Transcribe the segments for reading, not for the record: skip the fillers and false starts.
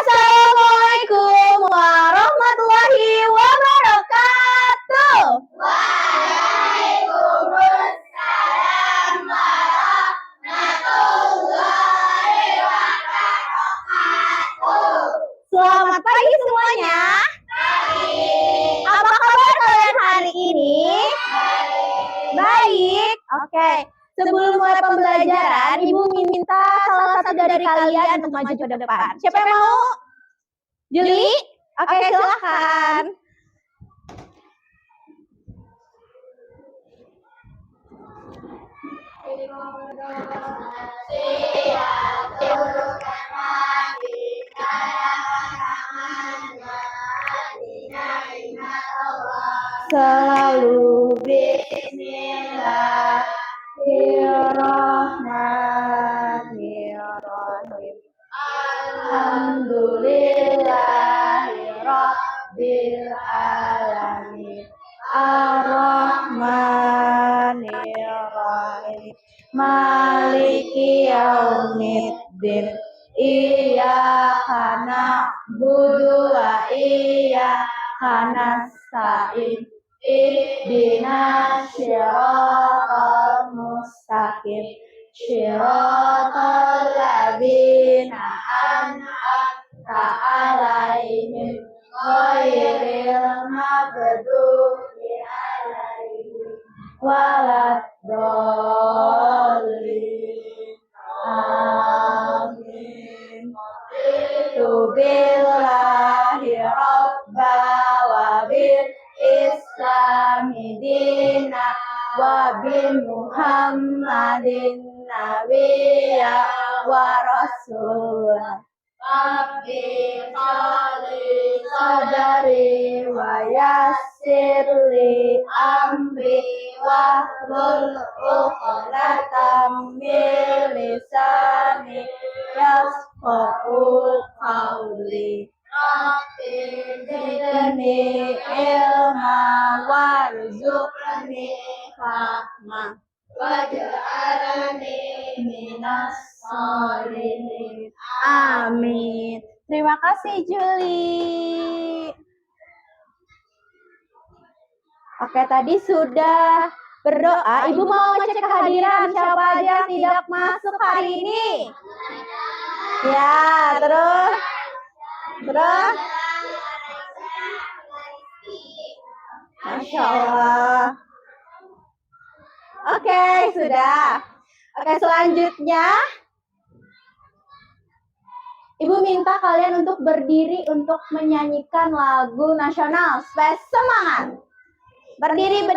Assalamualaikum warahmatullahi wabarakatuh. Waalaikumsalam warahmatullahi wabarakatuh. Selamat pagi semuanya. Apa kabar kalian hari ini? Baik. Oke. Sebelum mulai pembelajaran, Ibu minta salah satu dari kalian untuk maju ke depan. Siapa yang mau? Juli? Oke, silakan. Selalu Bismillahirrahmanirrahim. Alhamdulillahirabbil alamin. Ar-Rahmanir-Rahim. Maliki yaumiddin. Iyyaka na'budu wa iyyaka nasta'in. Ihdinas siratal mustaqim. Siratal ladzina an'amta 'alaihim ghairil maghdubi 'alaihim waladdallin. Amin. Billahi rabba wa bil islami dina wa bi Muhammadin nabiyya wa rasulah. Rabbi sholli sadari wa yassirli amri wa hlul 'uqdatam min lisani yafqahu qawli. Rabbi zidni ilma warzuqni fahma waj'alni minas sholihin. Amin. Terima kasih Juli. Oke, tadi sudah berdoa. Ibu mau ngecek kehadiran siapa aja yang tidak masuk hari ini? Ya, terus? Masya Allah. Oke, sudah. Oke, selanjutnya Ibu minta kalian untuk berdiri untuk menyanyikan lagu nasional. Spes semangat. Berdiri.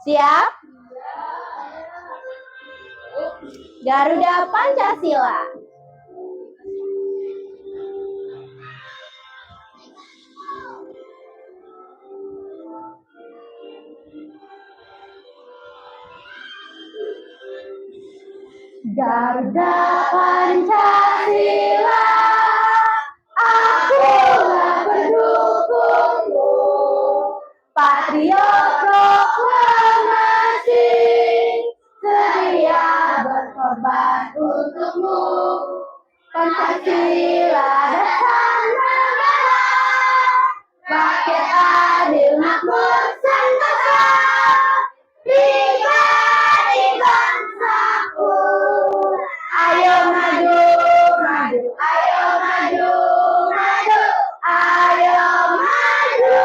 Siap? Garuda Pancasila. Garuda Pancasila, akulah pendukungmu, patriot proklamasi, sedia berkorban untukmu. Pancasila dasar negara, rakyat adil makmur sentosa, pribadi bangsaku. Ayo maju, ayo maju, ayo maju.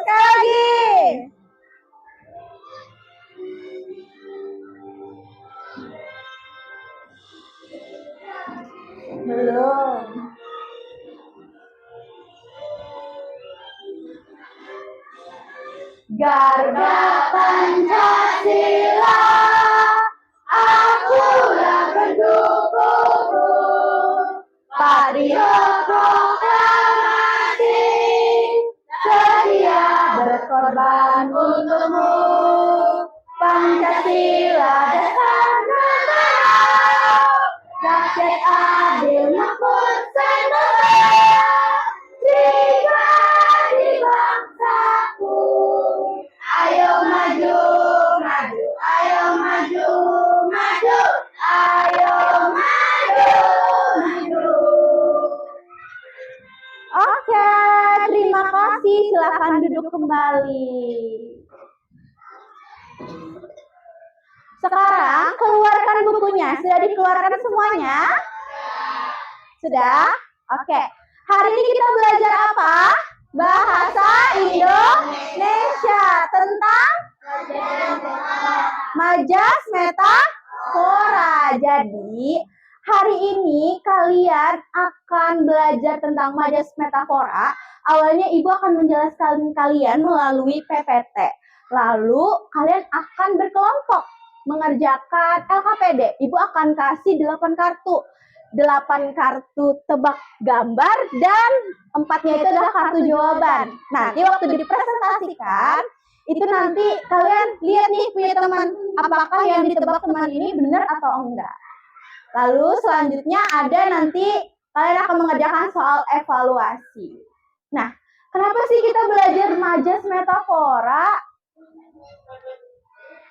Sekali lagi. Belum. Garuda Pancasila, akulah pendukungmu, patriot proklamasi, sedia berkorban untukmu. Pancasila dasar negara, rakyat adil makmur sentosa, pribadi bangsaku. Ayo maju, kembali. Sekarang keluarkan bukunya. Sudah dikeluarkan semuanya? Sudah? Oke. Hari ini kita belajar apa? Bahasa Indonesia tentang majas metafora. Jadi, hari ini kalian akan belajar tentang majas metafora. Awalnya Ibu akan menjelaskan kalian melalui PPT. Lalu, kalian akan berkelompok mengerjakan LKPD. Ibu akan kasih 8 kartu. 8 kartu tebak gambar dan 4-nya itu adalah kartu jawaban. Nanti waktu dipresentasikan, itu nanti kalian lihat nih punya teman, apakah yang ditebak teman ini benar atau enggak. Lalu selanjutnya ada nanti kalian akan mengerjakan soal evaluasi. Nah, kenapa sih kita belajar majas metafora?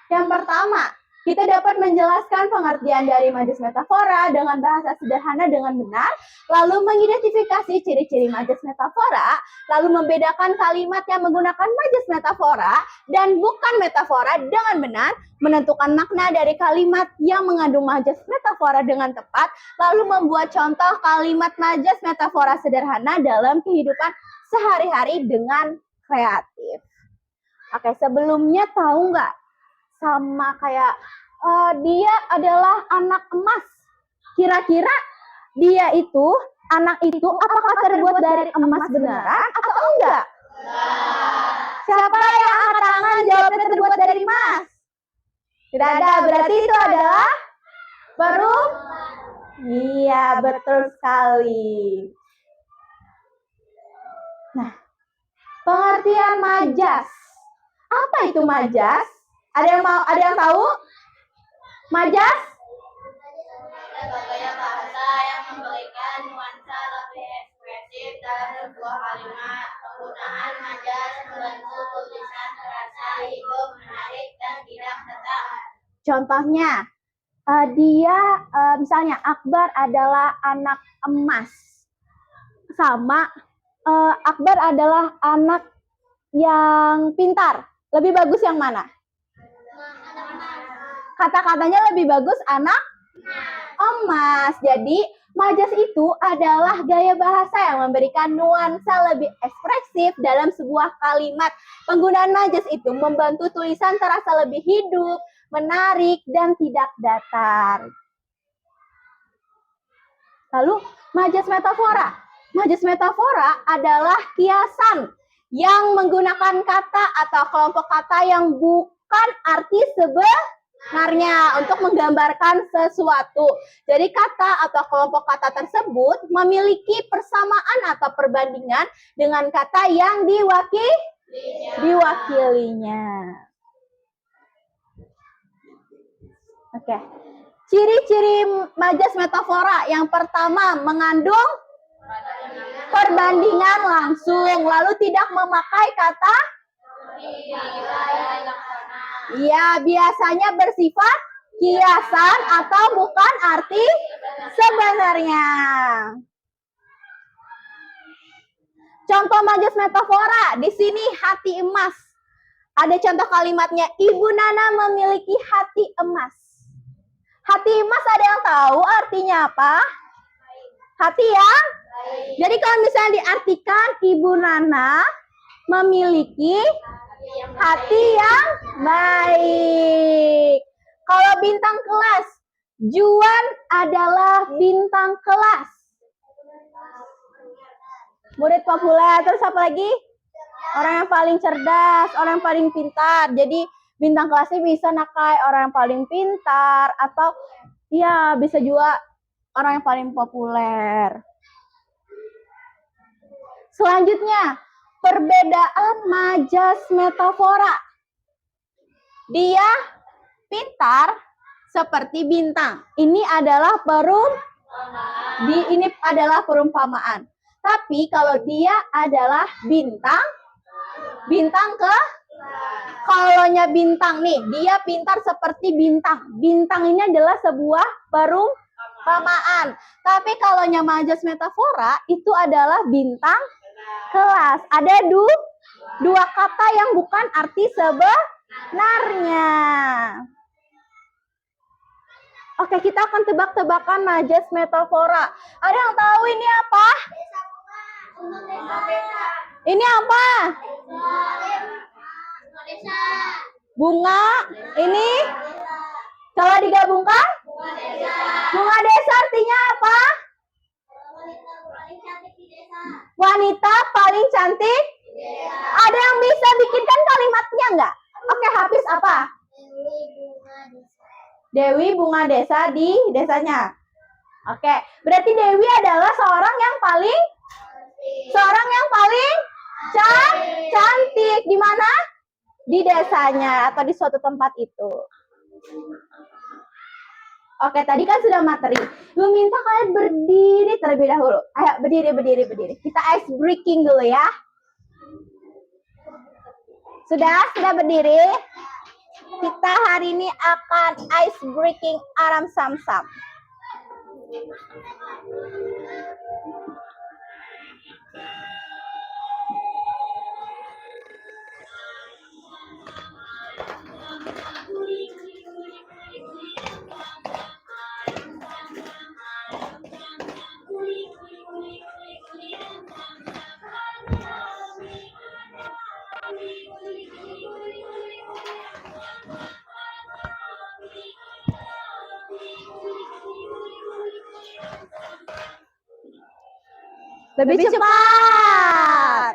Yang pertama, kita dapat menjelaskan pengertian dari majas metafora dengan bahasa sederhana dengan benar, lalu mengidentifikasi ciri-ciri majas metafora, lalu membedakan kalimat yang menggunakan majas metafora dan bukan metafora dengan benar, menentukan makna dari kalimat yang mengandung majas metafora dengan tepat, lalu membuat contoh kalimat majas metafora sederhana dalam kehidupan sehari-hari dengan kreatif. Oke, sebelumnya tahu nggak? Sama kayak dia adalah anak emas. Kira-kira dia itu, anak itu apakah terbuat dari emas beneran atau enggak? Siapa yang angkat tangan jawabnya terbuat dari emas? Tidak ada, berarti itu adalah Iya, betul sekali. Nah, pengertian majas. Apa itu majas? Ada yang tahu? Majas? Gaya bahasa yang memberikan nuansa lebih ekspresif dalam sebuah kalimat. Penggunaan majas membentuk tulisan terasa hidup, menarik, dan tidak tetap. Contohnya, dia misalnya Akbar adalah anak emas. Sama, Akbar adalah anak yang pintar. Lebih bagus yang mana? Kata-katanya lebih bagus anak emas. Jadi, majas itu adalah gaya bahasa yang memberikan nuansa lebih ekspresif dalam sebuah kalimat. Penggunaan majas itu membantu tulisan terasa lebih hidup, menarik, dan tidak datar. Lalu, majas metafora. Majas metafora adalah kiasan yang menggunakan kata atau kelompok kata yang bukan arti sebenarnya untuk menggambarkan sesuatu. Jadi kata atau kelompok kata tersebut memiliki persamaan atau perbandingan dengan kata yang diwakilinya. Oke. Ciri-ciri majas metafora yang pertama mengandung perbandingan langsung, lalu tidak memakai kata ya, biasanya bersifat kiasan atau bukan arti sebenarnya. Contoh majas metafora, di sini hati emas. Ada contoh kalimatnya, Ibu Nana memiliki hati emas. Hati emas ada yang tahu artinya apa? Hati yang? Jadi kalau misalnya diartikan Ibu Nana memiliki hati yang baik. Kalau bintang kelas, Juan adalah bintang kelas. Murid populer, terus apa lagi? Orang yang paling cerdas, orang yang paling pintar. Jadi bintang kelasnya bisa nakai orang yang paling pintar atau ya bisa juga orang yang paling populer. Selanjutnya, perbedaan majas metafora. Dia pintar seperti bintang. Ini adalah perumpamaan. Tapi kalau dia adalah bintang kalonya bintang nih, dia pintar seperti bintang. Bintang ini adalah sebuah perumpamaan. Tapi kalonya majas metafora itu adalah bintang kelas. Ada Dua kata yang bukan arti sebenarnya. Oke, kita akan tebak-tebakan majas metafora. Ada yang tahu ini apa? Ini apa? Bunga. Ini kalau digabungkan? Bunga desa artinya apa? Wanita paling cantik. Ada yang bisa bikinkan kalimatnya nggak? Oke, Hafiz apa? Dewi bunga desa di desanya. Oke, berarti Dewi adalah seorang yang paling cantik. Di mana? Di desanya atau di suatu tempat itu. Oke, tadi kan sudah materi. Gue minta kalian berdiri terlebih dahulu. Ayo, berdiri. Kita ice breaking dulu ya. Sudah berdiri? Kita hari ini akan ice breaking Aram Samsam. Lebih cepat.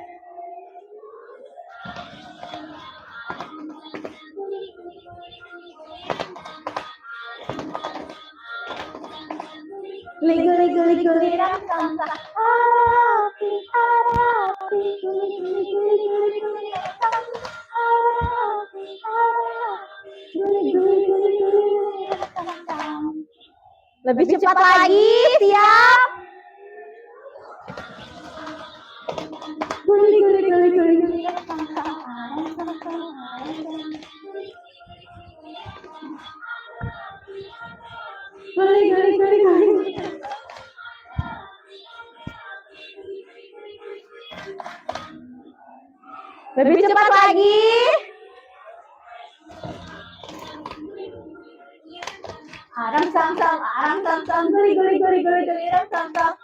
Guli ram sam sam. Harapi guli ram sam. Lebih cepat lagi, siap. Guli lebih cepat lagi. Aram sam sam, guli ram sam sam.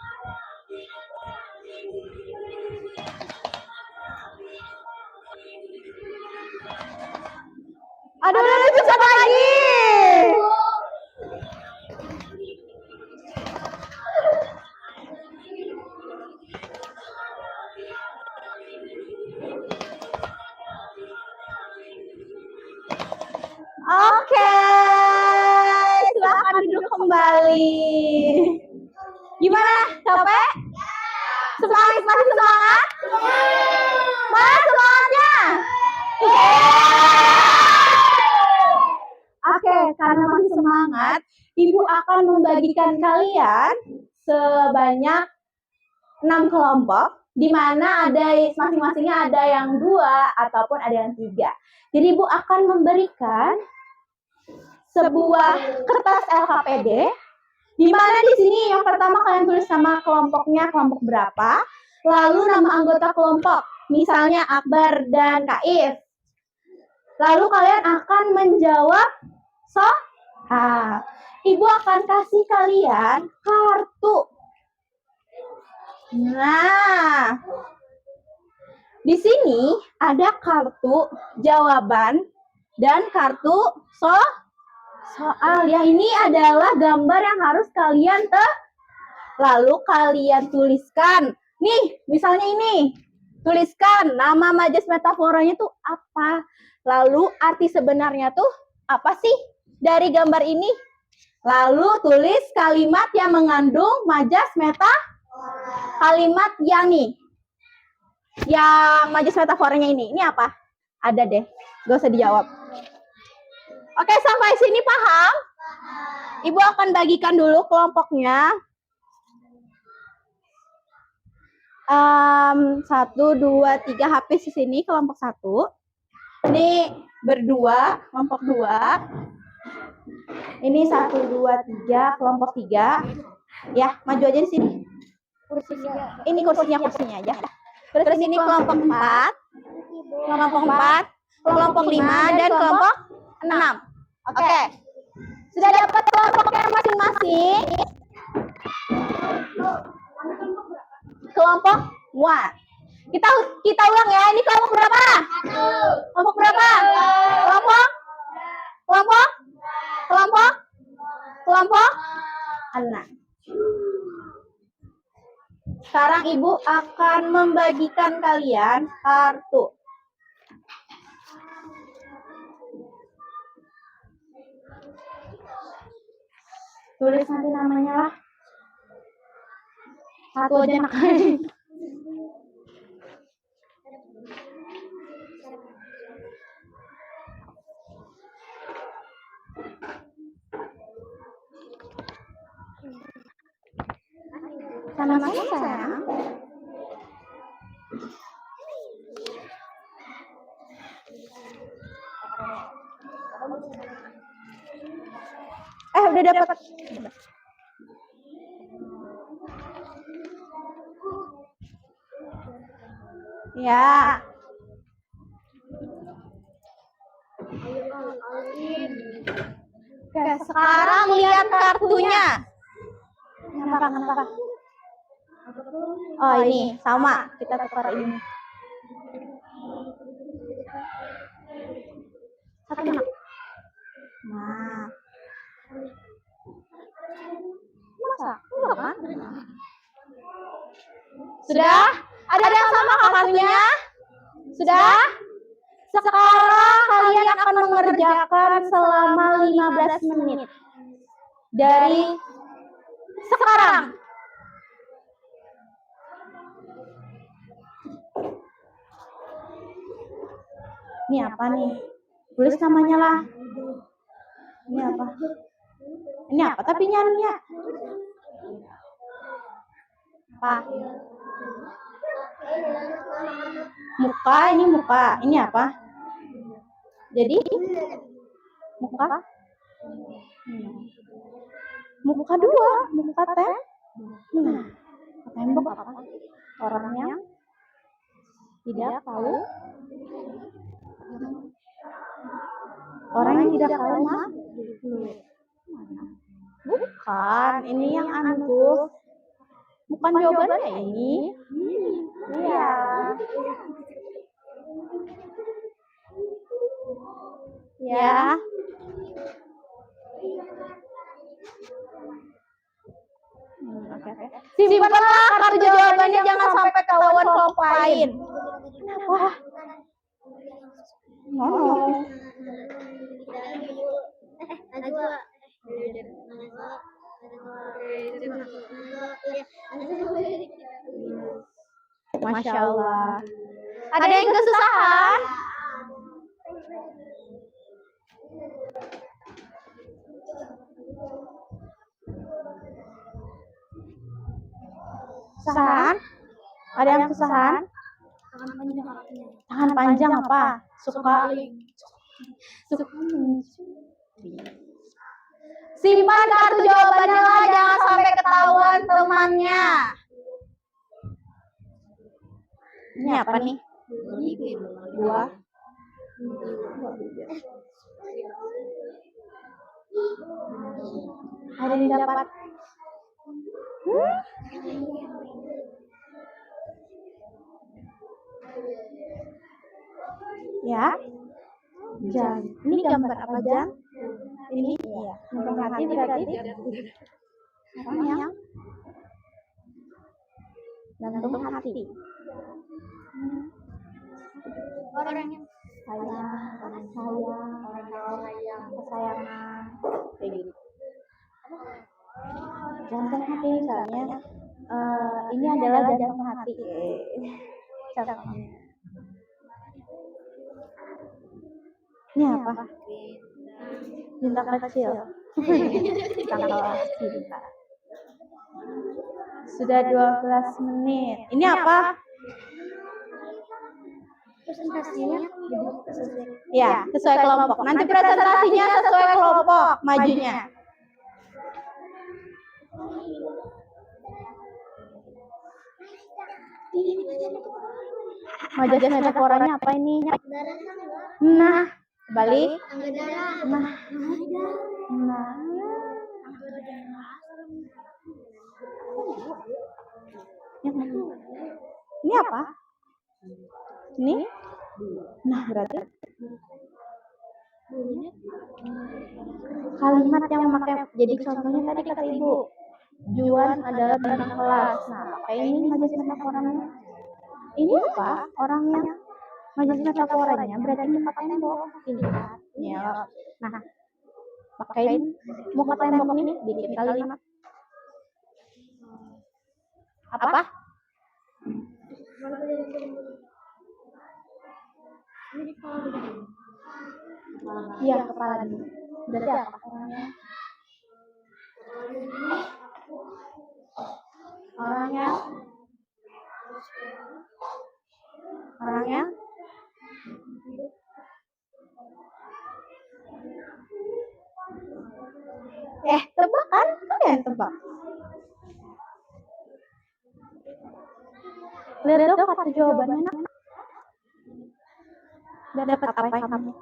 Aduh, lebih cepat lagi. Oke, silakan duduk kembali. Gimana? Capek? Semangat, masih semangat? Mana semangatnya? Oke, karena masih semangat, Ibu akan membagikan kalian sebanyak 6 kelompok, di mana ada masing-masingnya ada yang 2 ataupun ada yang 3. Jadi Ibu akan memberikan sebuah kertas LKPD, di mana di sini yang pertama kalian tulis nama kelompoknya, kelompok berapa, lalu nama anggota kelompok, misalnya Akbar dan Kaif. Lalu kalian akan menjawab Ibu akan kasih kalian kartu. Nah, di sini ada kartu jawaban dan kartu soal. Ya, ini adalah gambar yang harus kalian lalu kalian tuliskan. Nih, misalnya ini. Tuliskan nama majas metaforanya tuh apa. Lalu arti sebenarnya tuh apa sih dari gambar ini? Lalu tulis kalimat yang mengandung majas metafora. Kalimat yang nih. Yang majas metaforanya ini. Ini apa? Ada deh. Gak usah dijawab. Oke, sampai sini paham? Ibu akan bagikan dulu kelompoknya. 1, 2, 3 habis di sini kelompok 1. Ini berdua, kelompok 2. Ini 1, 2, 3, kelompok 3. Ya, maju aja di sini. Kursinya. Ini kursinya aja. Terus ini kelompok 4. kelompok 4, kelompok 5, dan kelompok 6. Oke. Sudah dapat kelompoknya masing-masing? Kelompok 1. Kita ulang ya. Ini kelompok berapa? 1. Kelompok berapa? Kelompok 6. Sekarang Ibu akan membagikan kalian kartu. Tulis nanti namanya lah. Satu aja enak. Sama-sama sayang. Udah dapat. Ya. Oke, sekarang lihat kartunya. Kenapa? Oh, ini sama. Kita tukar ini. Satu enak. Nah. Masa? Enggak kan? Sudah? Ada yang sama kartunya? Sudah? Sekarang kalian akan mengerjakan selama 15 menit. Dari sekarang. Ini apa nih? Tulis namanya lah. Ini apa? Ini apa tapi nyarinya? Apa? Muka, ini muka. Ini apa? Jadi muka? Muka 2, muka tembok apa? Orang yang tidak tahu. Orang yang tidak tahu mah? Bukan, ini yang anu. Bukan jawabannya ini. Iya. Ya. Oke. Simpanlah kartu jawabannya, jangan sampai ketahuan kelompok lain. Kenapa? Masya Allah. Ada yang kesusahan? Kesusahan? Ada yang kesusahan? Tangan panjang apa? Suka. Simpan kartu jawabannya lah, jangan sampai ketahuan temannya. Ini apa nih? 2. Ada yang dapat? Ya. Jam. Ini gambar apa, Jam? Ini ya. Gambar hati berarti orang yang gantung hati. Orang yang sayang, kesayangan, kayak gitu. Jantung hati misalnya, ini adalah jantung hati. Ini apa? Bintang kecil. Tanggal cinta. Sudah 12 menit. Ini apa? Presentasinya ya, sesuai kelompok. Nanti presentasinya sesuai kelompok majunya. Majas metaforanya apa ini? Nah, balik. Nah, nah. Ini apa? Ini? Nah, berarti kalimat yang memakai, jadi contohnya tadi kata Ibu, Juan adalah bintang kelas. Nah, pakai ini majas metaforanya. Ini apa? Orangnya. Majas metaforanya berarti muka tembok. Dilihat. Ya. Nah, pakai muka tembok ini bikin kalimat. Apa? Iya, kepala dulu. Berarti apa? Orangnya. Tebak kan? Kalian tebak. Lihat dong kata jawabannya, Nak. Udah dapat apa yang kamu?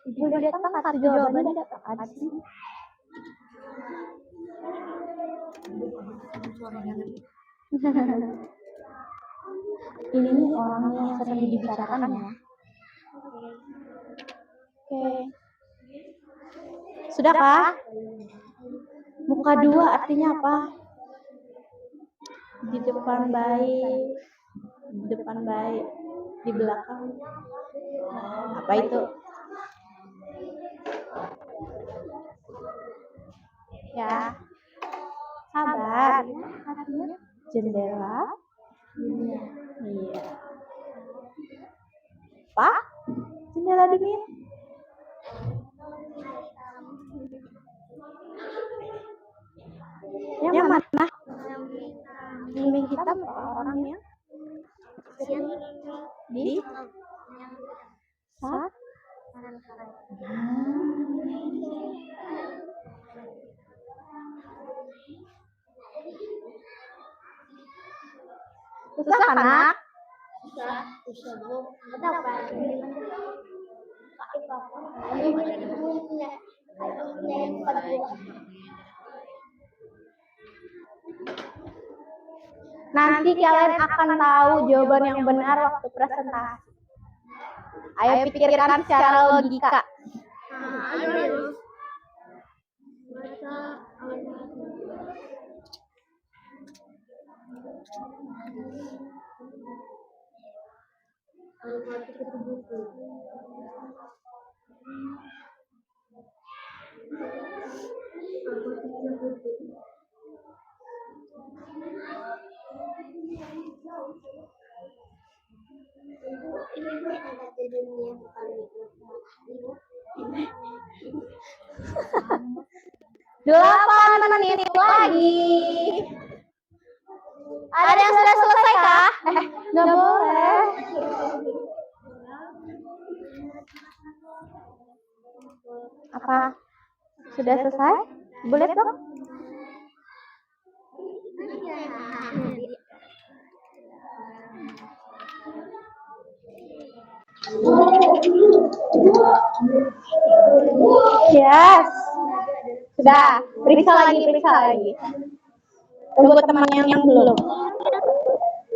Ibu lihat kan kata jawabannya dapat apa sih? Ini nih orangnya yang sering dibicarakan ya. Oke. Sudah kah? Muka dua artinya apa? Di depan baik. Di depan baik. Di belakang. Apa itu? Ya. Sabar. Jendela. Iya. Pak? Jendela dingin. Yang mana? Dinding hitam orangnya? Di? Sa? Susah kan, Nak? Susah, Bu. Kenapa? Nanti kalian akan tahu jawaban yang benar waktu presentasi. Ayo pikirkan secara logika. Delapan menit lagi. Ada yang sudah selesai kah? Nggak boleh. Apa? Sudah selesai? Boleh dong? Yes. Sudah. Periksa lagi. Tunggu teman yang belum.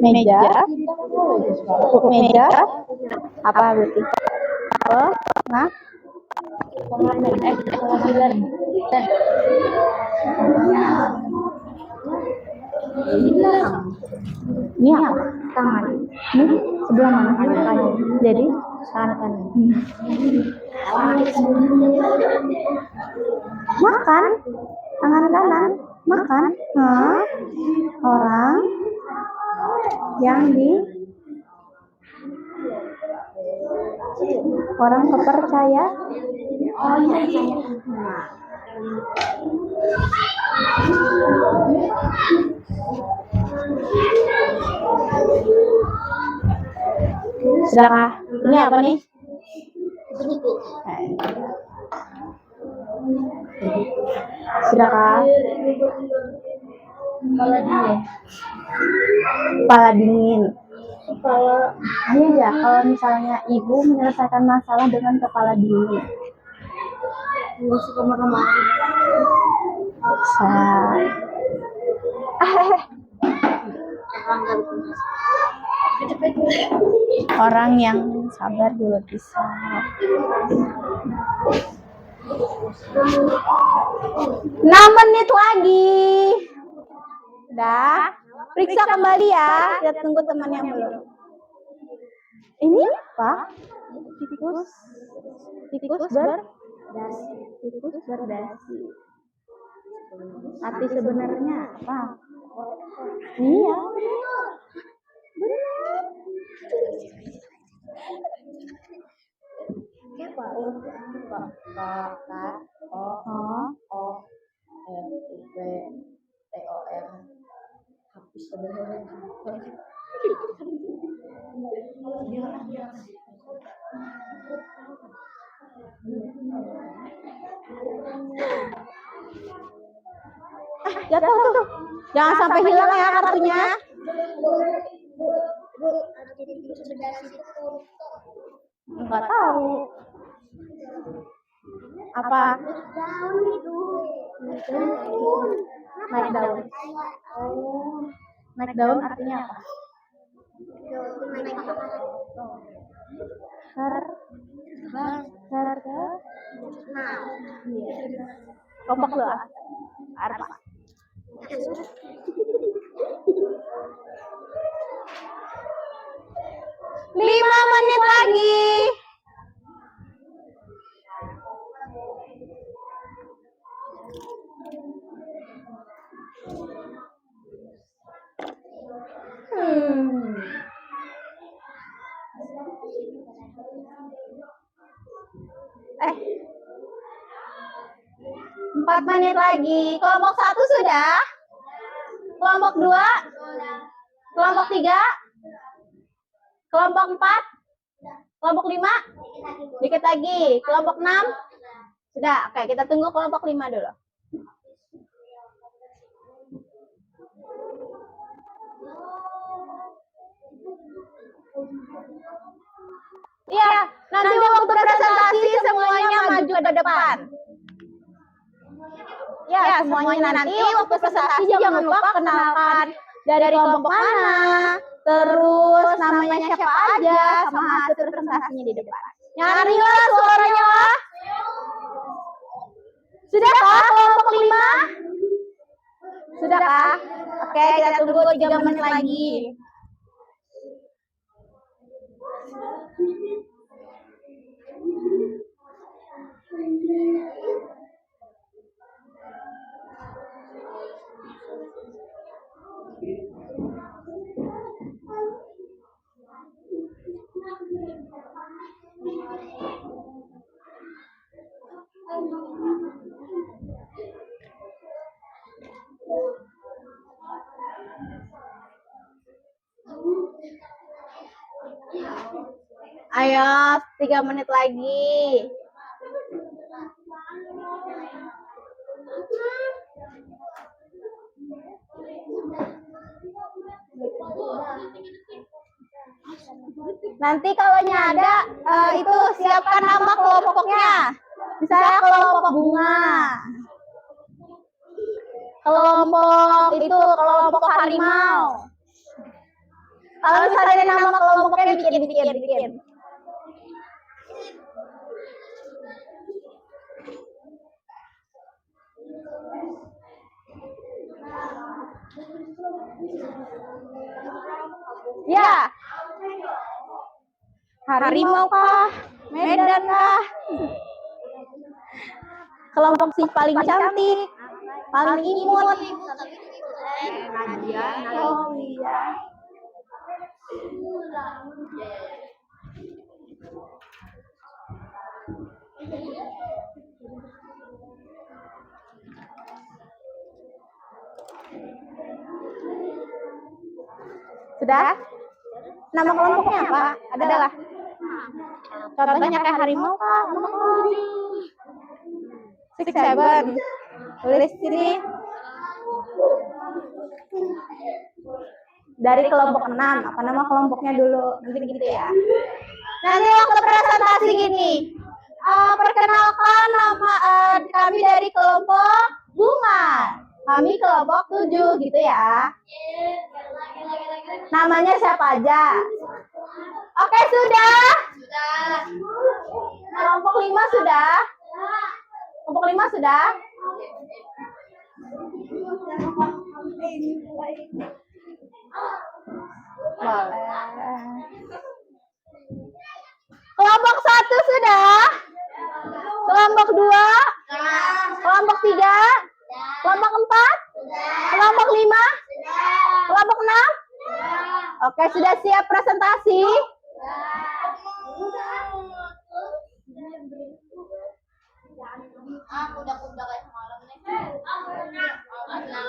Meja. Apa berarti? Apa? Nah. Pengadilan. Ini apa? Tangan. Ini sebelah mana? Kanan. Jadi tangan kanan. Makan. Tangan kanan. Makan. Orang yang orang kepercaya. Oh iya. Sudahkah? Ini apa nih? Sudah kah? Kepala dingin. Kepala dingin. Kepala Iya ya, kalau misalnya ibu menyelesaikan masalah dengan kepala dingin. nggak suka marah-marah. Bisa. Orang yang sabar juga bisa. 6 menit lagi. Udah. Periksa kembali ya. Kita tunggu teman yang belum. Ini apa? Tikus. Tikus berdasi. Arti sebenarnya apa? Iya. Benar. Siapa? K-O-O-F-I-P-T-O-M. Habis sebenarnya. Jatuh tuh. Jangan sampai hilang ya kartunya. Enggak tahu. Apa? Naik daun. Naik daun artinya apa? Harga. Kelompok lu apa? 5 menit lagi. Eh, 4 menit lagi. Kelompok 1 sudah? Kelompok 2? Kelompok 3? Kelompok 4? Kelompok 5? Dikit lagi. Kelompok 6? Sudah. Oke, kita tunggu kelompok 5 dulu. Iya, nanti waktu presentasi semuanya maju ke depan. Ya, semuanya nanti waktu presentasi jangan lupa kenalkan dari kelompok mana, terus namanya siapa aja, sama hasil presentasinya di depan. Nyarilah suaranya lah. Sudah kah kelompok 5? Sudah kah? Oke, kita tunggu 3 menit lagi. Ayo, 3 menit lagi. Nanti kalau ada itu siapkan nama kelompoknya. Misalnya kelompok bunga. Kelompok harimau. Kalau misalnya nama kelompoknya bikin. Ya. Harimau kah? Medan kah? Kelompok si paling cantik, paling imut. Oh iya. Sudah? Nama kelompoknya apa? Adalah. Contohnya kayak harimau kah? 6, 7. Tulis sini. Dari kelompok 6. Apa nama kelompoknya dulu? Nanti gitu ya. Nanti waktu presentasi gini. Perkenalkan nama kami dari kelompok bunga. Kami kelompok 7 gitu ya. Namanya siapa aja? Oke, sudah. Kelompok 5 sudah. Kelompok 5 sudah. Boleh. Kelompok 1 sudah. Kelompok 2. Kelompok 3. Kelompok 4. Kelompok 5. Kelompok 6. Oke, sudah siap presentasi?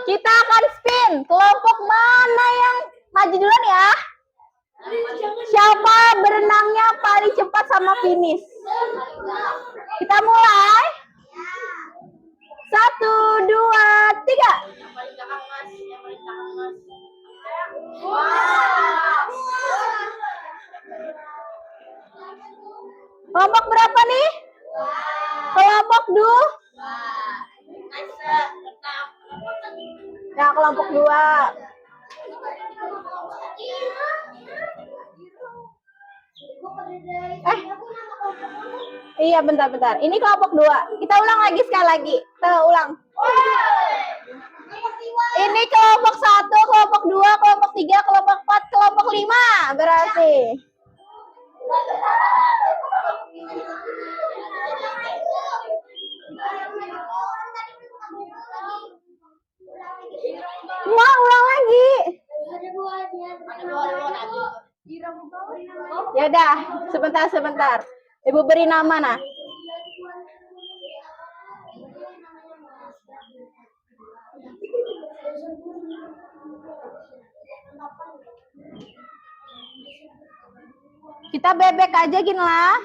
Kita akan spin. Kelompok mana yang maju duluan ya? Siapa berenangnya paling cepat sama finish? Kita mulai. 1, 2, 3. Kelompok berapa nih? Kelompok 2. Ya, kelompok 2. Iya, bentar. Ini kelompok 2. Kita ulang lagi sekali lagi. Kita ulang. Ini kelompok 1, kelompok 2, kelompok 3, kelompok 4, kelompok 5. Berarti. Mau ulang lagi. Ya udah, sebentar. Ibu beri nama nah. Kita bebek aja gini lah.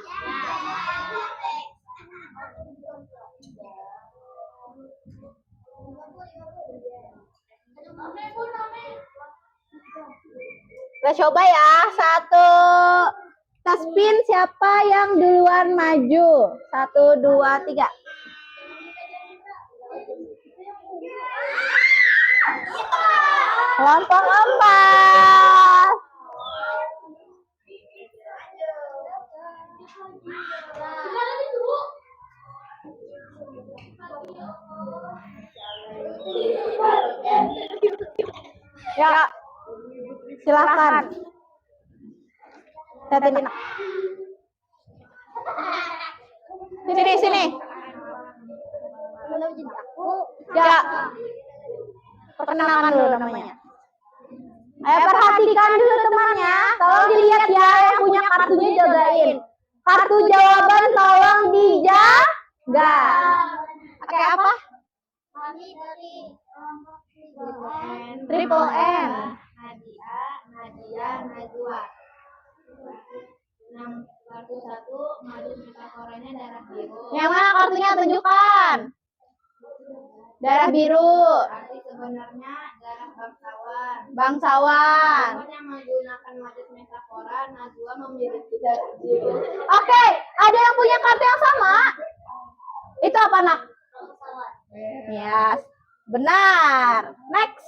Kita coba ya. 1. Kita spin siapa yang duluan maju. 1, 2, 3. Kelompok 4. Ya, silakan. Sini. Ya. Perkenalkan dulu namanya. Ayo perhatikan dulu temannya. Tolong dilihat ya, yang punya kartunya jagain. Kartu jawaban tolong dijaga. Oke, apa? Triple N. Nadia, Najwa. Kartu 1, modus metaforanya darah biru. Yang mana kartunya tunjukkan? Darah biru. Arti sebenarnya darah bangsawan. Bangsawan. Yang menggunakan modus metafora, Najwa memiliki darah biru. Oke, ada yang punya kartu yang sama? Itu apa, Nak? Yes, benar. Next.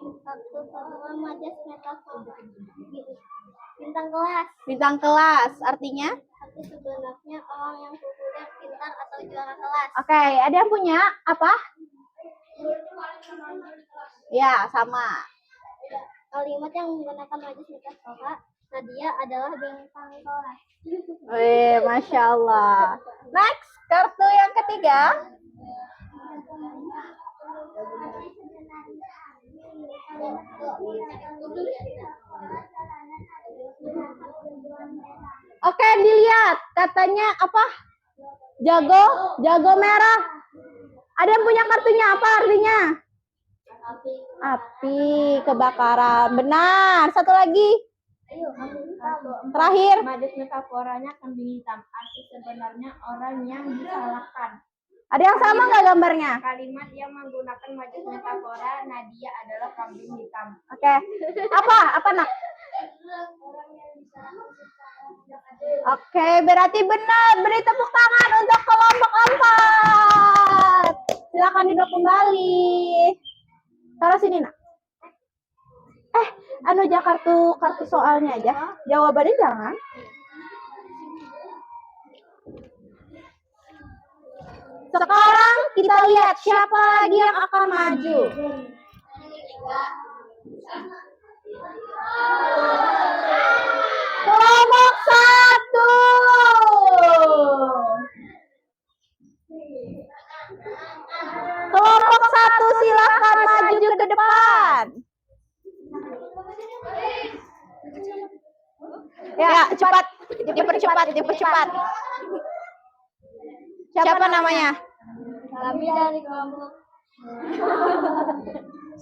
Kartu kedua modus metafora. Bintang kelas, artinya? Arti sebenarnya orang yang populer, pintar atau juara kelas. Oke, ada yang punya apa? Ya, sama. Kalimat yang menggunakan modus metafora, Nadia adalah bintang kelas. Wih, Masya Allah. Next, kartu yang ketiga. Oke, dilihat. Katanya apa? Jago merah. Ada yang punya kartunya apa artinya? Api, kebakaran. Benar. Satu lagi. Terakhir. Majas metaforanya kambing hitam. Arti sebenarnya orang yang disalahkan. Ada yang sama nggak gambarnya? Kalimat yang menggunakan majas metafora Nadia adalah kambing hitam. Oke. Apa nak? Oke, berarti benar. Beri tepuk tangan untuk kelompok 4. Silakan duduk kembali. Taruh sini nak. Anu aja kartu soalnya aja. Jawabannya jangan. Sekarang kita lihat siapa lagi yang akan maju. Kelompok 1. Kelompok 1 silakan maju ke depan. Ya, cepat. Dipercepat. Siapa namanya? Kami dari kelompok.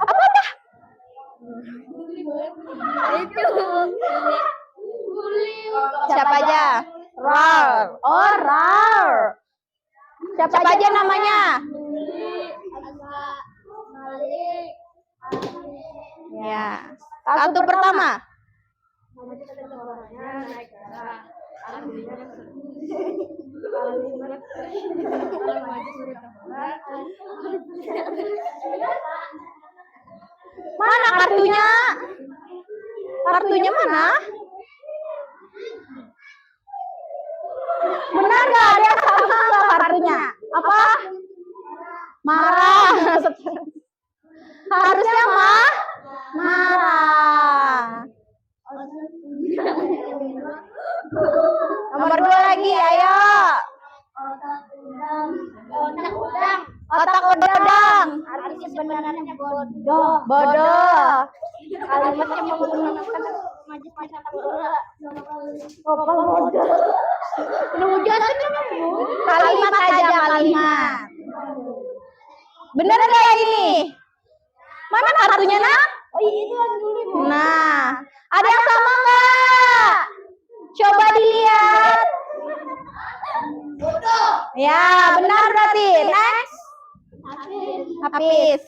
Apa? Itu. Siapa aja? Rar. Oh, Rar. Siapa aja namanya? Ya. Kartu pertama. Mana kartunya? Kartunya mana? Benar nggak? Ada yang sama nggak kartunya? Apa? Marah. Harusnya marah. Nomor 2 lagi, ayo. Otak udang. Arti sebenarnya bodoh. Bodoh. Kalimat yang menggunakan majas metafora. Kalimat aja kalimat. Bener nggak yang ini? Mana kartunya nak? Oh itu yang dulu. Nah, ada yang sama nggak? Coba dilihat. Ya, benar berarti. Next. Habis.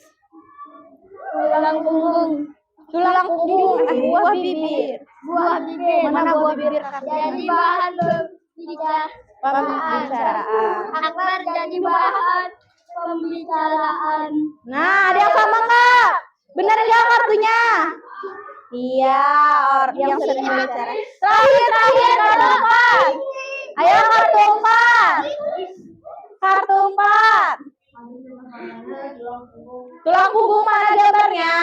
Tulang punggung. Tulang punggung. Buah bibir. Buah bibir. Mana buah bibir? Jadi bahan Pembicaraan. Akbar jadi bahan pembicaraan. Nah, ada yang sama nggak? Benar nggak kartunya? Iya, yang sering bicara. Terakhir, kartu 4. Ayo kartu 4. Kartu 4. Tulang punggung mana gambarnya?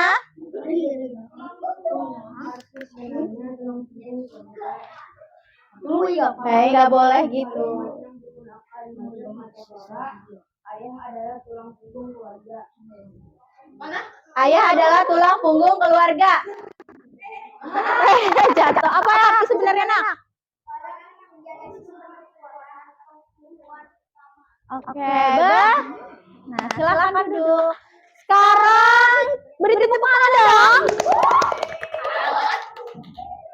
Nggak boleh gitu. Ayah adalah tulang punggung keluarga. Ayah adalah tulang punggung keluarga. Jatuh. Apa arti sebenarnya nak? Oke, nah silakan duduk. Sekarang beri tepuk tangan dong.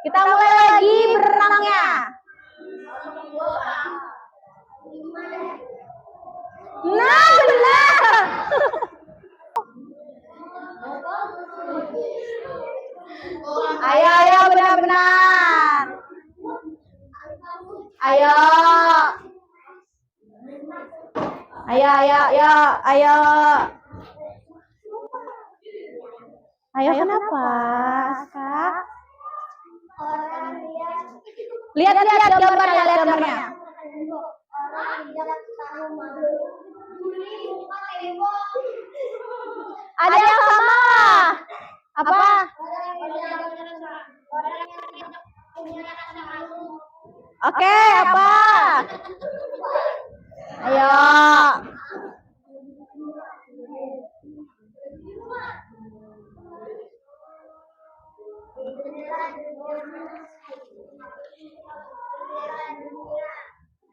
Kita mulai lagi berenangnya. Nah, benar. Ayo, benar-benar. Ayo. Ayo, kenapa, Kak? Lihat gambarnya. Ada yang sama? Apa? Oke, apa? Ayo.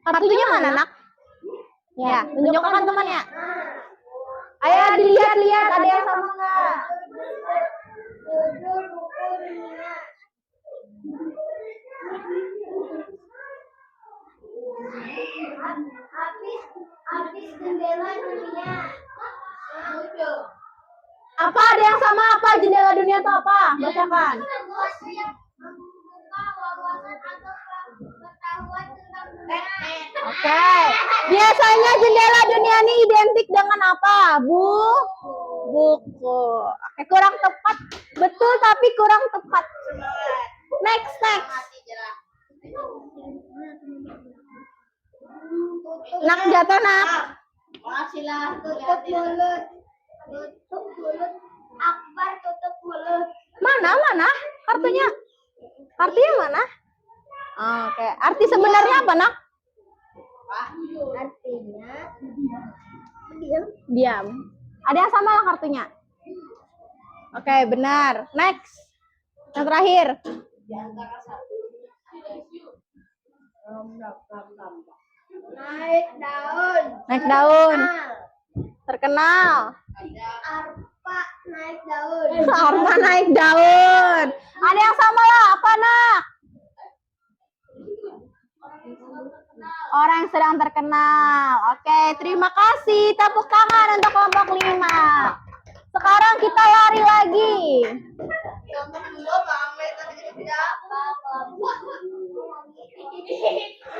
Kartunya mana, nak? Ya, tunjukkan temannya. Ayo dilihat, ada yang sama nggak? Jendela dunia. Apa ada yang sama apa? Jendela dunia itu apa? Bacakan. Membuka wawasan atau pengetahuan tentang dunia. Oke. Biasanya jendela dunia ini identik dengan apa? Buku. Oke, kurang tepat. Betul tapi kurang tepat. Next. Nak jatuh nak. Makasihlah. Tutup mulut. Tutup mulut. Akbar tutup mulut. Mana? Kartunya mana? Oke. Arti sebenarnya apa nak? Artinya Diam. Ada yang sama lah kartunya. Oke, benar. Next. Yang terakhir. naik daun. Naik daun. Terkenal. Arpa naik daun. Arpa naik daun. Ada yang sama lah. Apa nak? Orang yang sedang terkenal. Oke, terima kasih. Tepuk tangan untuk kelompok 5. Sekarang kita lari lagi.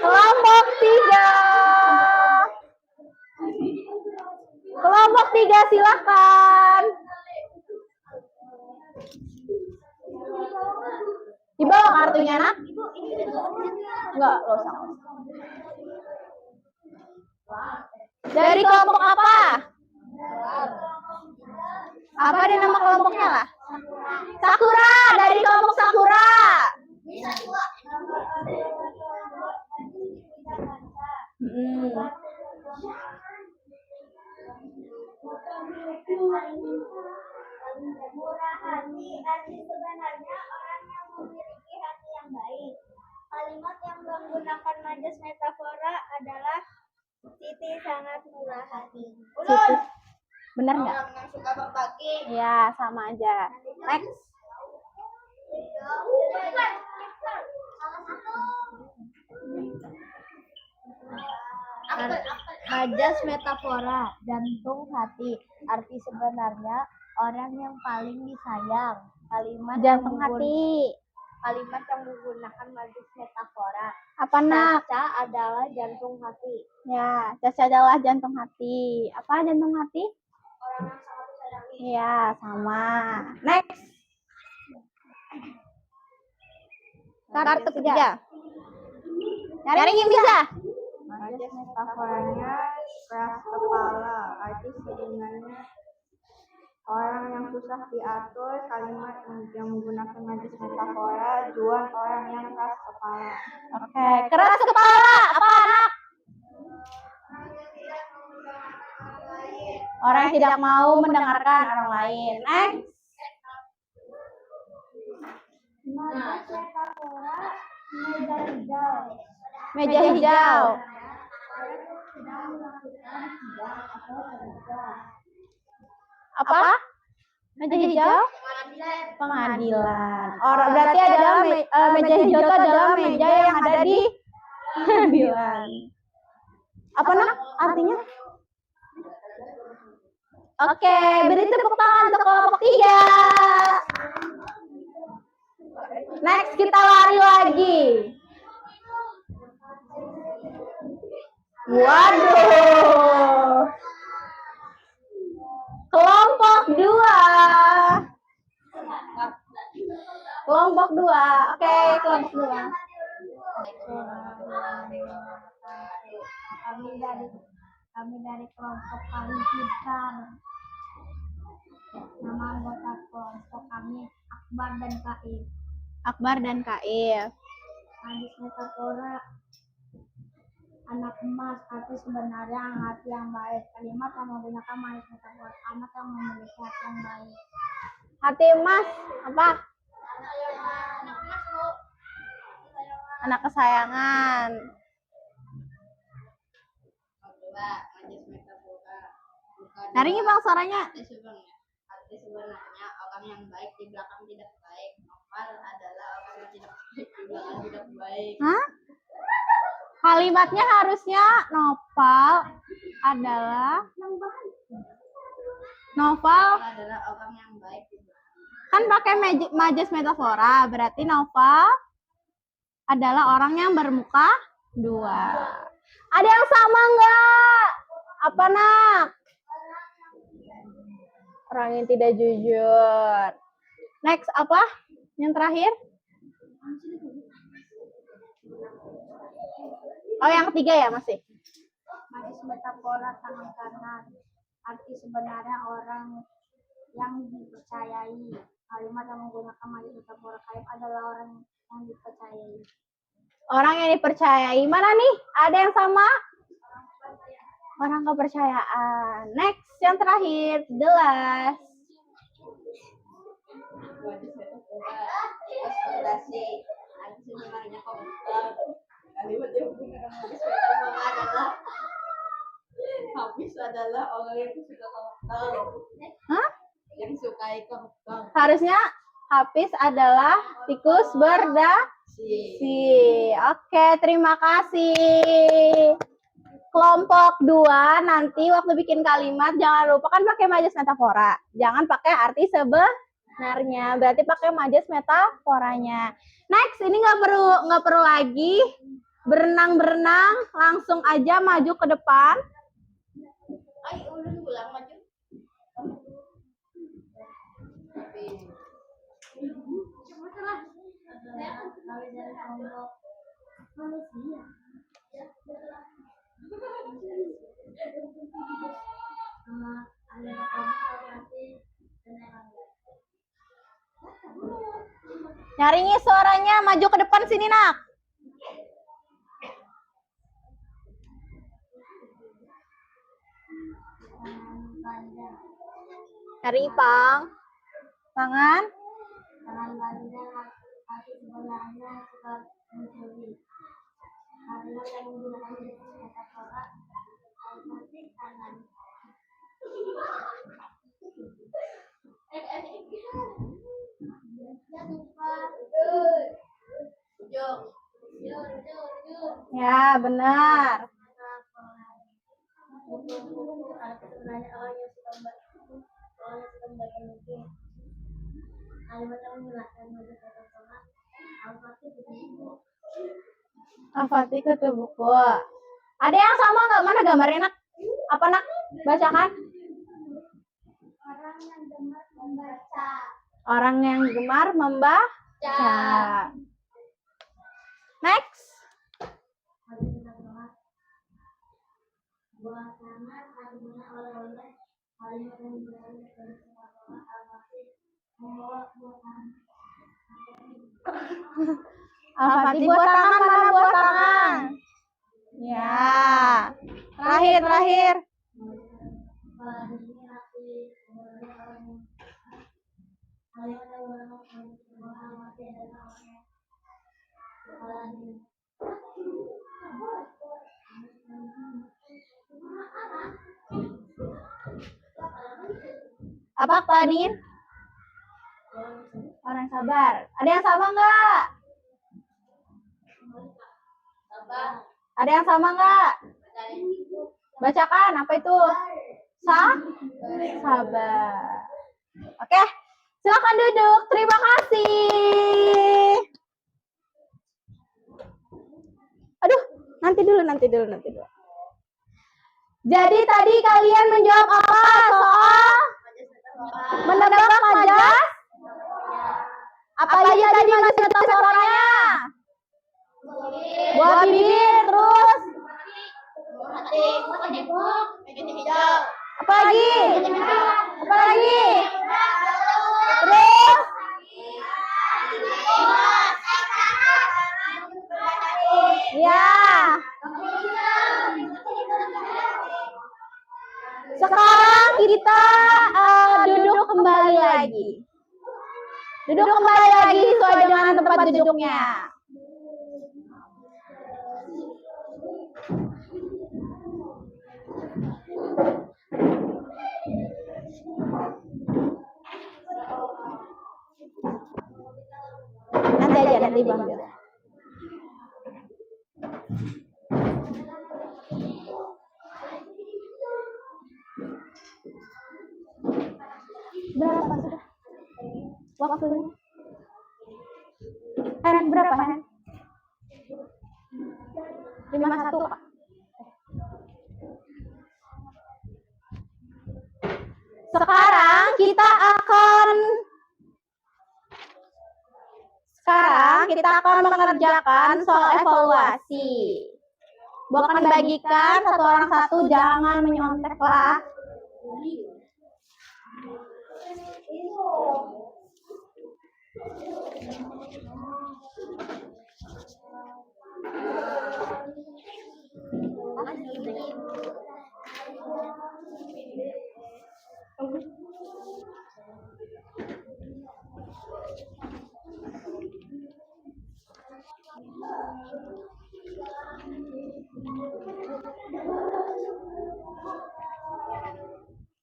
Kelompok 3. Kelompok 3 silakan. Dibawa kartunya nak? Enggak, lo usah. Dari kelompok apa? Apa ada nama kelompoknya lah? Sakura, dari kelompok Sakura. Murah hati, arti sebenarnya orang yang memiliki hati yang baik. Kalimat yang menggunakan majas metafora adalah Siti sangat murah hati. Siti. Benar nggak? Orang yang suka berbagi. Ya, sama aja. Next. Majas metafora, jantung hati. Arti sebenarnya orang yang paling disayang. Jantung hati. Kalimat yang menggunakan majas metafora. Apa nak? Caca adalah jantung hati. Ya, Caca adalah jantung hati. Apa jantung hati? Orang yang sangat disayangi. Ya, sama. Next. Kartu ketiga. Cari yang bisa. Majas metaforanya keras kepala. Arti seringannya orang yang susah diatur. Kalimat yang menggunakan majas metafora, juan orang yang keras kepala. Oke, keras kepala. Apa anak? Orang yang tidak mau mendengarkan orang lain. Next. Majas metafora, meja hijau. Meja hijau. Apa? Meja hijau? Pengadilan. Orang berarti adalah meja hijau itu adalah meja yang ada di pengadilan. Apa nak? Artinya? Oke, beri tepuk tangan untuk kelompok 3. Next, kita lari lagi. Waduh. Kelompok 2. Kelompok 2. Oke, kelompok 2. Kami dari kelompok paling pintar. Nama anggota kelompok kami Akbar dan Kaif. Akbar dan Kaif. Majas metafora, anak emas. Arti sebenarnya hati yang baik. Kalimat yang menggunakan majas metafora, anak yang memiliki hati yang baik. Hati emas apa? Anak kesayangan. Nyaringin bang suaranya. Arti sebenarnya orang yang baik di belakang tidak baik. Nopal adalah orang yang tidak baik di belakang tidak baik. Hah? Kalimatnya harusnya Nopal adalah Noval adalah orang yang baik. kan pakai majas metafora, berarti Noval adalah orang yang bermuka dua. Ada yang sama nggak? Apa nak? Orang yang tidak jujur. Next apa? Yang terakhir? Oh yang ketiga ya masih? Majus metafora tangan kanan. Arti sebenarnya orang yang dipercayai. Kalimat yang menggunakan majus metafora kalim adalah orang yang dipercayai. Orang yang dipercayai. Mana nih? Ada yang sama? Orang kepercayaan. Next, yang terakhir, the last. Kalimat yang menggunakan majus metafora adalah Hafiz adalah orang yang suka karakter. Hah? Yang sukai karakter. Harusnya Hafiz adalah tikus berdasi. Oke, terima kasih. Kelompok 2 nanti waktu bikin kalimat jangan lupa kan pakai majas metafora. Jangan pakai arti sebenarnya. Berarti pakai majas metaforanya. Next, ini nggak perlu lagi berenang, langsung aja maju ke depan. Ay, ulun ulang maju. Nyaringi suaranya, maju ke depan sini nak. Cari Ipang. Tangan. Tangan panjang, kaki sebelahnya suka mencuri. Karena yang menggunakan metafora, mati tangan. Ya, benar. Sebenarnya orang yang suka membaca buku. Kalimat yang menggunakan majus metafora, Al-Fatih buku. Al-Fatih ke buku. Ada yang sama nggak? Mana gambarnya nak? Apa nak? Bacakan. Orang yang gemar membaca. Orang yang gemar membaca. Next. Buah tangan artinya oleh-oleh. Kalimat yang menggunakan majus metafora, Al-Fatih membawa buah tangan. Al-Fatih buat tangan, mana buat tangan? Ya. Terakhir. Apa tadi? Orang sabar. Ada yang sama nggak? Ada yang sama nggak? Bacakan, apa itu? Sabar. Oke, silakan duduk. Terima kasih. Aduh, nanti dulu. Jadi tadi kalian menjawab apa soal menebak majas? Apa aja tadi majas metaforanya? Buah bibir, terus apa lagi? Terus ya. Sekarang kita duduk kembali lagi. Duduk kembali lagi sesuai dengan tempat duduknya. Nanti Bang. Waktunya. Hen, berapa, Hen? 51, Kak. Sekarang kita akan mengerjakan soal evaluasi. Bu akan bagikan satu orang satu, jangan menyontek lah.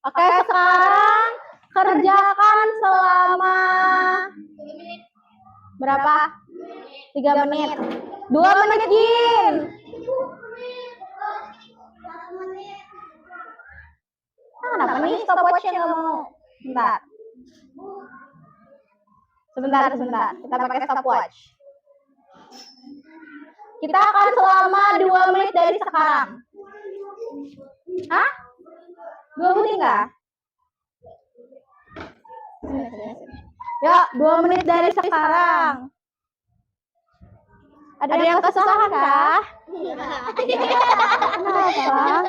Oke, sekarang kerjakan selama berapa? 3 menit. 2 menit, Jin. Kenapa nih stopwatch-nya nggak mau? Sebentar. Kita pakai stopwatch. Kita akan selama 2 menit dari sekarang. Hah? 2 menit nggak? Yuk, 2 menit dari sekarang. Ada yang kesusahan kah? Kenapa?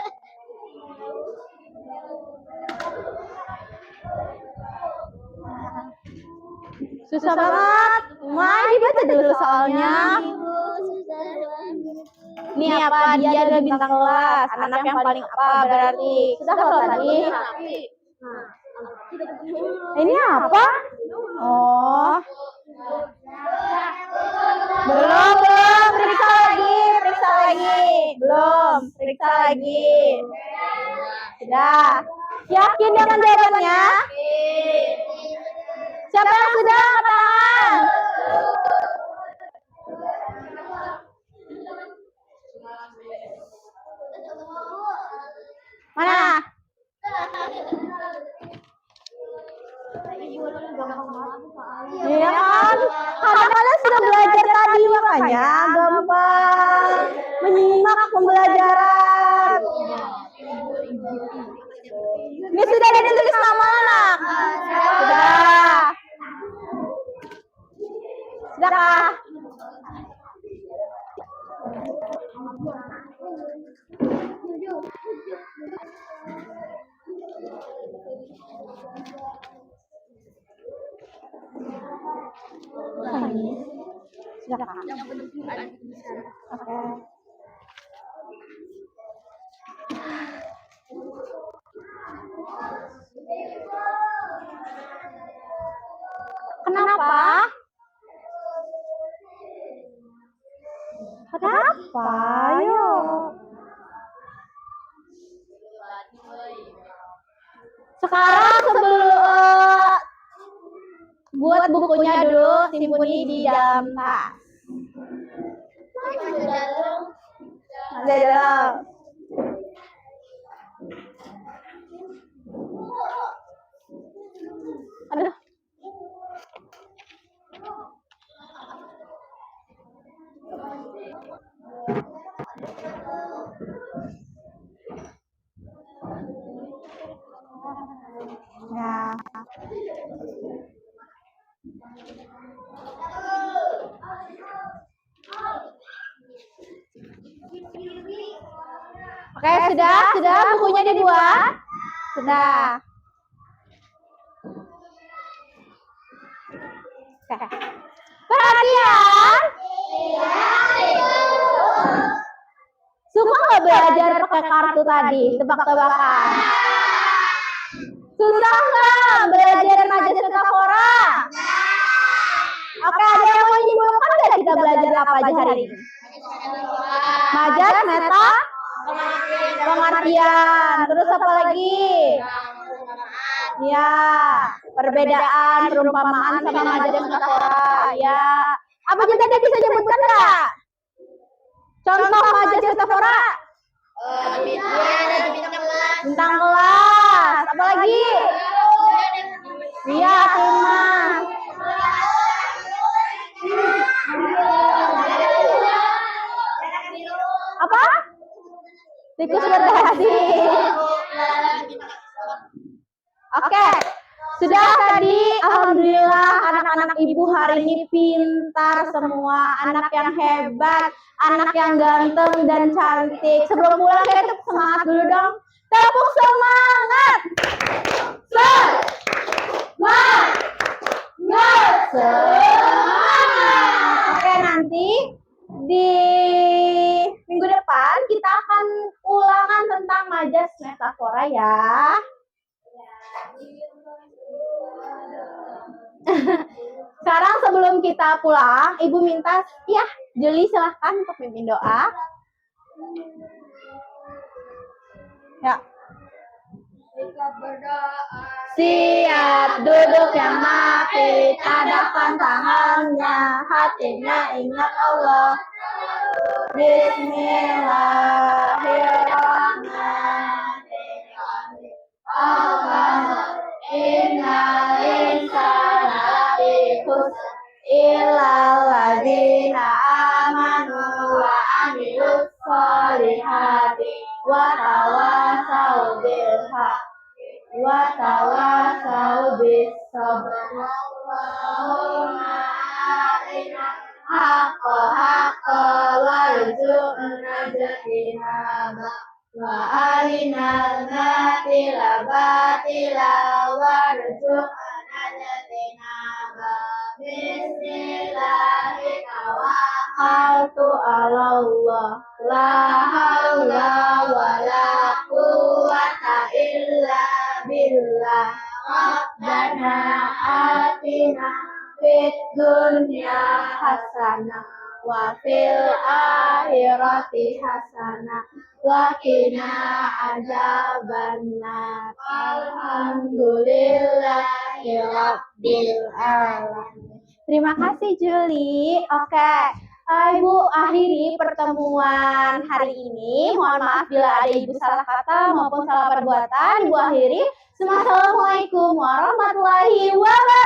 Susah banget. Mai dibaca dulu soalnya. Ini apa? Dia adalah bintang kelas. Anak yang paling apa berarti? Sudah kalau tadi? Ini apa? Oh. Belum. Periksa lagi. Belum. Periksa lagi. Sudah. Yakin dengan jawabannya? Siapa yang sudah angkat tangan? Mana? Iya kan? Karena kalian sudah belajar tadi, makanya gampang menyimak pembelajaran. Ini sudah ada tulis nama anak? Sudah. Sudah kah? Sudah kah? Oke. Kenapa? Ayo. Sekarang sebelum buat bukunya dulu, simpan di dalam tas. Di dalam. Aduh. Ya. Oke, sudah bukunya dibuat? Sudah. Oke. Perhatian. Suka nggak belajar pakai kartu tadi? Tebak-tebakan. Susah nggak belajar majas metafora? Oke, ada yang mau menyimpulkan nggak kita belajar apa aja hari ini? Majas, meta, pengertian. Terus apa lagi? Ya, perbedaan, perumpamaan sama majas metafora. Ya, apa aja tadi bisa sebutkan nggak? Contoh majas metafora? Bintang kelas. Apa lagi? Iya, timah. Tikus berdasi. Oke. Sudah tadi, alhamdulillah anak-anak ibu hari ini pintar semua, anak yang hebat, anak yang ganteng dan cantik. Sebelum pulang kita tepuk semangat dulu dong. Tepuk semangat. Semangat. Oke, nanti di minggu depan kita akan ulangan tentang majas metafora ya. Sekarang sebelum kita pulang, Ibu minta ya Juli silahkan untuk pimpin doa. Ya. Siap duduk yang mati, tadahkan tangannya, hatinya ingat Allah. Bismillahirrahmanirrahim. Allah innal insana lafi khusr illal ladzina amanu wa amilus sholihati wa tawasau bil haqqi wa tawasau bis sabr. Allahumma arina haqqa haqqa warzuqna ijtinaba wa arinal batila batila warzuqna ijtinaba. Bismillahirrahmanirrahim. Ala Allah la haula wala quwwata illa billah. Rabbana atina fid dunya hasanah wa fil akhirati hasanah wa qina adzabannar. Alhamdulillahi rabbil alamin. Terima kasih Juli. Oke, Ibu akhiri pertemuan hari ini. Mohon maaf bila ada Ibu salah kata maupun salah perbuatan. Ibu akhiri. Assalamualaikum warahmatullahi wabarakatuh.